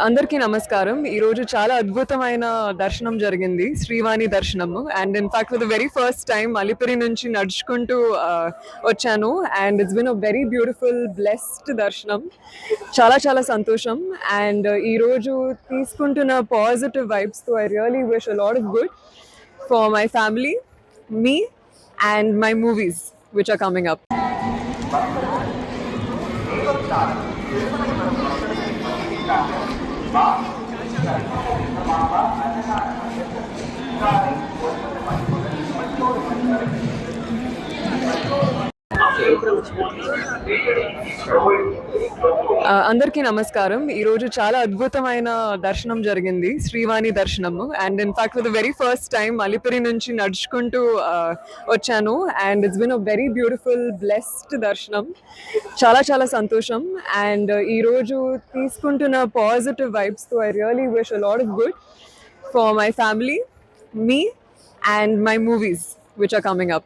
అందరికీ నమస్కారం. ఈరోజు చాలా అద్భుతమైన దర్శనం జరిగింది, శ్రీవాణి దర్శనము. And in fact for the very first time Alipiri నుంచి నడుచుకుంటూ వచ్చాను. And it's been a very beautiful blessed దర్శనం. చాలా చాలా సంతోషం. అండ్ ఈరోజు తీసుకుంటున్న పాజిటివ్ వైబ్స్తో I really wish a lot of good for my family, me and my movies which are coming up. అందరికీ నమస్కారం. ఈరోజు చాలా అద్భుతమైన దర్శనం జరిగింది, శ్రీవాణి దర్శనము. And in fact for the very first time Alipiri నుంచి నడుచుకుంటూ వచ్చాను. And it's been a very beautiful blessed దర్శనం. చాలా చాలా సంతోషం. అండ్ ఈరోజు తీసుకుంటున్న పాజిటివ్ వైబ్స్తో I really wish a lot of good for my family, me and my movies which are coming up.